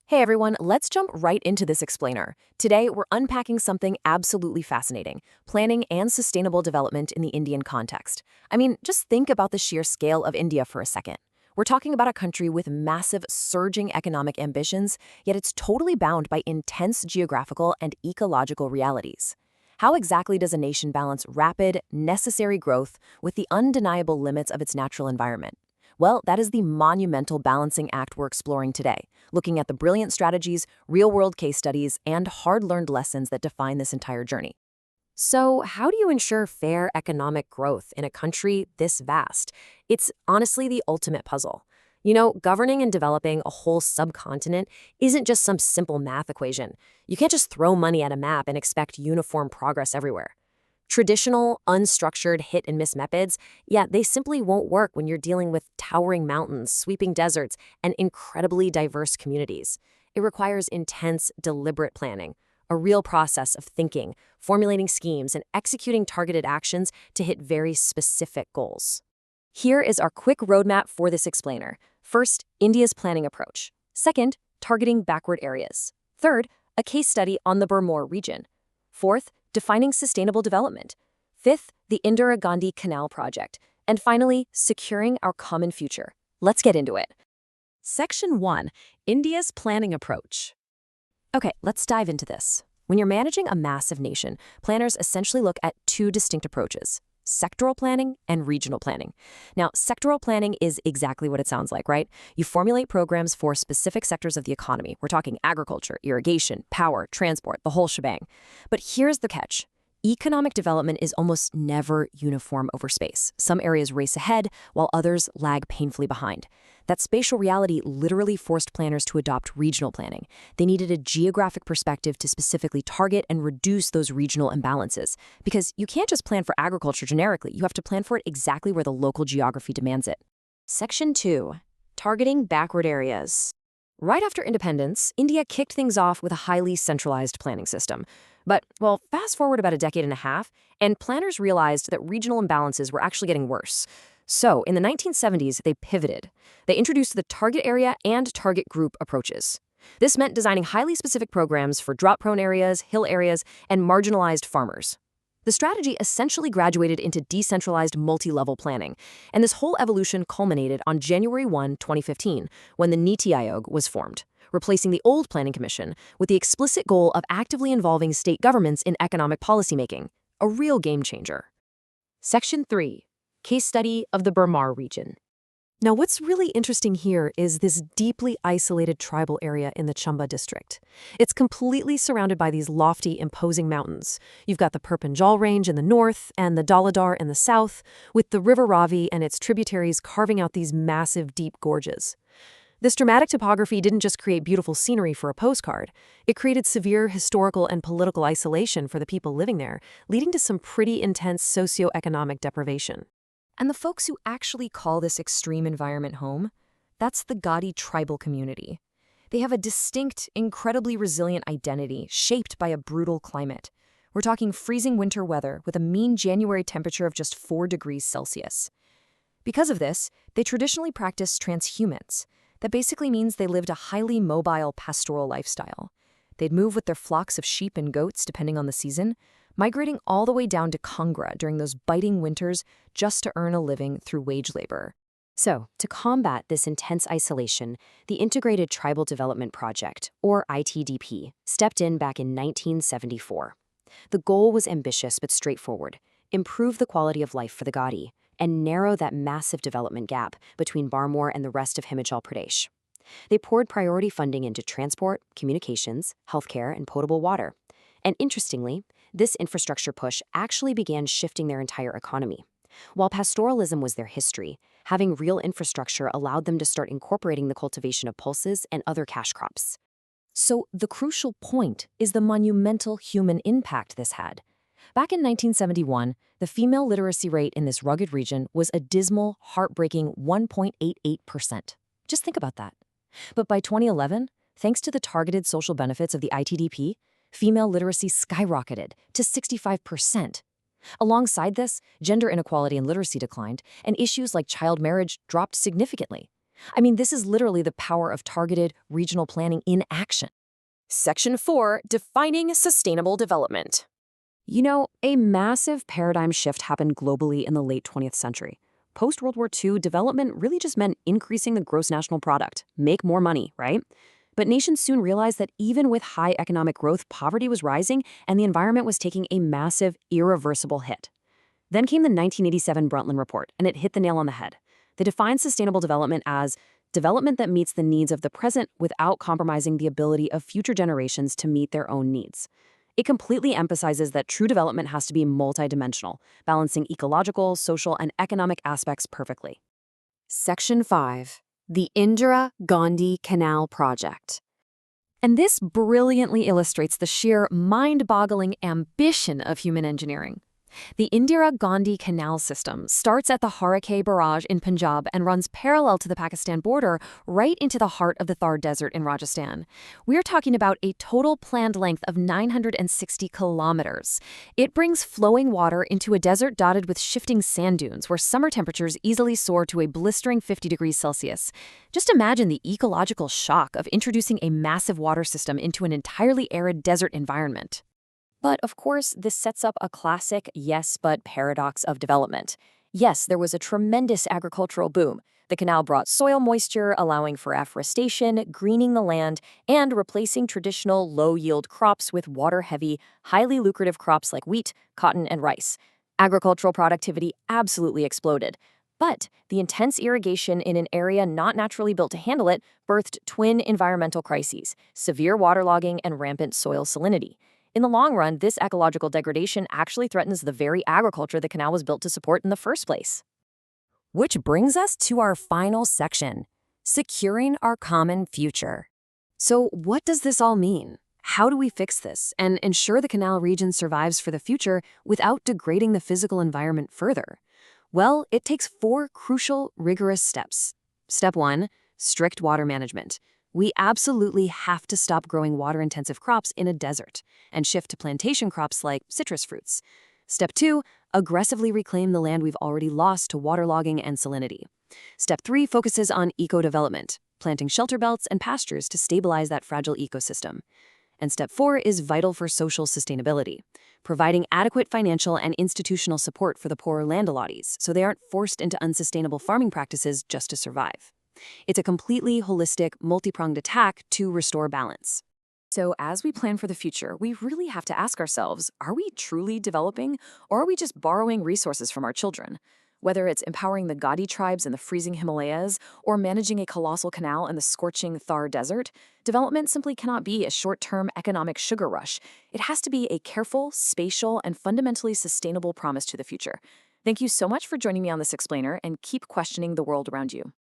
Hey everyone, let's jump right into this explainer. Today, we're unpacking something absolutely fascinating: planning and sustainable development in the Indian context. I mean, just think about the sheer scale of India for a second. We're talking about a country with massive, surging economic ambitions, yet it's totally bound by intense geographical and ecological realities. How exactly does a nation balance rapid, necessary growth with the undeniable limits of its natural environment? Well, that is the monumental balancing act we're exploring today, looking at the brilliant strategies, real-world case studies, and hard-learned lessons that define this entire journey. So, how do you ensure fair economic growth in a country this vast? It's honestly the ultimate puzzle. Governing and developing a whole subcontinent isn't just some simple math equation. You can't just throw money at a map and expect uniform progress everywhere. Traditional, unstructured hit and miss methods, yeah, they simply won't work when you're dealing with towering mountains, sweeping deserts, and incredibly diverse communities. It requires intense, deliberate planning, a real process of thinking, formulating schemes, and executing targeted actions to hit very specific goals. Here is our quick roadmap for this explainer. First, India's planning approach. Second, targeting backward areas. Third, a case study on the Burmor region. Fourth, defining sustainable development. Fifth, the Indira Gandhi Canal Project. And finally, securing our common future. Let's get into it. Section 1. India's planning approach. Okay, let's dive into this. When you're managing a massive nation, planners essentially look at two distinct approaches: sectoral planning and regional planning. Now, sectoral planning is exactly what it sounds like, right? You formulate programs for specific sectors of the economy. We're talking agriculture, irrigation, power, transport, the whole shebang. But here's the catch. Economic development is almost never uniform over space. Some areas race ahead, while others lag painfully behind. That spatial reality literally forced planners to adopt regional planning. They needed a geographic perspective to specifically target and reduce those regional imbalances. Because you can't just plan for agriculture generically, you have to plan for it exactly where the local geography demands it. Section 2. Targeting backward areas. Right after independence, India kicked things off with a highly centralized planning system. But, well, fast forward about a decade and a half, and planners realized that regional imbalances were actually getting worse. So, in the 1970s, they pivoted. They introduced the target area and target group approaches. This meant designing highly specific programs for drought-prone areas, hill areas, and marginalized farmers. The strategy essentially graduated into decentralized multi-level planning, and this whole evolution culminated on January 1, 2015, when the Niti Aayog was formed, replacing the old Planning Commission with the explicit goal of actively involving state governments in economic policymaking, a real game changer. Section 3. Case study of the Burmar region. Now, what's really interesting here is this deeply isolated tribal area in the Chamba district. It's completely surrounded by these lofty, imposing mountains. You've got the Perpanjal Range in the north and the Daladar in the south, with the River Ravi and its tributaries carving out these massive, deep gorges. This dramatic topography didn't just create beautiful scenery for a postcard. It created severe historical and political isolation for the people living there, leading to some pretty intense socioeconomic deprivation. And the folks who actually call this extreme environment home, that's the Gadi tribal community. They have a distinct, incredibly resilient identity shaped by a brutal climate. We're talking freezing winter weather with a mean January temperature of just 4 degrees Celsius. Because of this, they traditionally practiced transhumance. That basically means they lived a highly mobile pastoral lifestyle. They'd move with their flocks of sheep and goats depending on the season, migrating all the way down to Kangra during those biting winters just to earn a living through wage labor. So, to combat this intense isolation, the Integrated Tribal Development Project, or ITDP, stepped in back in 1974. The goal was ambitious but straightforward: improve the quality of life for the Gadi and narrow that massive development gap between Barmor and the rest of Himachal Pradesh. They poured priority funding into transport, communications, healthcare, and potable water. And interestingly, this infrastructure push actually began shifting their entire economy. While pastoralism was their history, having real infrastructure allowed them to start incorporating the cultivation of pulses and other cash crops. So the crucial point is the monumental human impact this had. Back in 1971, the female literacy rate in this rugged region was a dismal, heartbreaking 1.88%. Just think about that. But by 2011, thanks to the targeted social benefits of the ITDP, female literacy skyrocketed to 65%. Alongside this, gender inequality and literacy declined, and issues like child marriage dropped significantly. I mean, this is literally the power of targeted regional planning in action. Section 4, Defining Sustainable Development. You know, a massive paradigm shift happened globally in the late 20th century. Post-World War II, development really just meant increasing the gross national product, make more money, right? But nations soon realized that even with high economic growth, poverty was rising and the environment was taking a massive, irreversible hit. Then came the 1987 Brundtland Report, and it hit the nail on the head. They defined sustainable development as development that meets the needs of the present without compromising the ability of future generations to meet their own needs. It completely emphasizes that true development has to be multidimensional, balancing ecological, social, and economic aspects perfectly. Section 5. The Indira Gandhi Canal Project. And this brilliantly illustrates the sheer mind-boggling ambition of human engineering. The Indira Gandhi Canal System starts at the Harakeh Barrage in Punjab and runs parallel to the Pakistan border right into the heart of the Thar Desert in Rajasthan. We're talking about a total planned length of 960 kilometers. It brings flowing water into a desert dotted with shifting sand dunes where summer temperatures easily soar to a blistering 50 degrees Celsius. Just imagine the ecological shock of introducing a massive water system into an entirely arid desert environment. But of course, this sets up a classic yes but paradox of development. Yes, there was a tremendous agricultural boom. The canal brought soil moisture, allowing for afforestation, greening the land, and replacing traditional low-yield crops with water-heavy, highly lucrative crops like wheat, cotton, and rice. Agricultural productivity absolutely exploded. But the intense irrigation in an area not naturally built to handle it birthed twin environmental crises: severe waterlogging and rampant soil salinity. In the long run, this ecological degradation actually threatens the very agriculture the canal was built to support in the first place. Which brings us to our final section, securing our common future. So what does this all mean? How do we fix this and ensure the canal region survives for the future without degrading the physical environment further? Well, it takes 4 crucial, rigorous steps. Step 1, strict water management. We absolutely have to stop growing water-intensive crops in a desert and shift to plantation crops like citrus fruits. Step 2, aggressively reclaim the land we've already lost to waterlogging and salinity. Step 3 focuses on eco-development, planting shelter belts and pastures to stabilize that fragile ecosystem. And Step 4 is vital for social sustainability, providing adequate financial and institutional support for the poorer land allottees so they aren't forced into unsustainable farming practices just to survive. It's a completely holistic, multi-pronged attack to restore balance. So as we plan for the future, we really have to ask ourselves, are we truly developing, or are we just borrowing resources from our children? Whether it's empowering the Gadi tribes in the freezing Himalayas or managing a colossal canal in the scorching Thar Desert, development simply cannot be a short-term economic sugar rush. It has to be a careful, spatial, and fundamentally sustainable promise to the future. Thank you so much for joining me on this explainer, and keep questioning the world around you.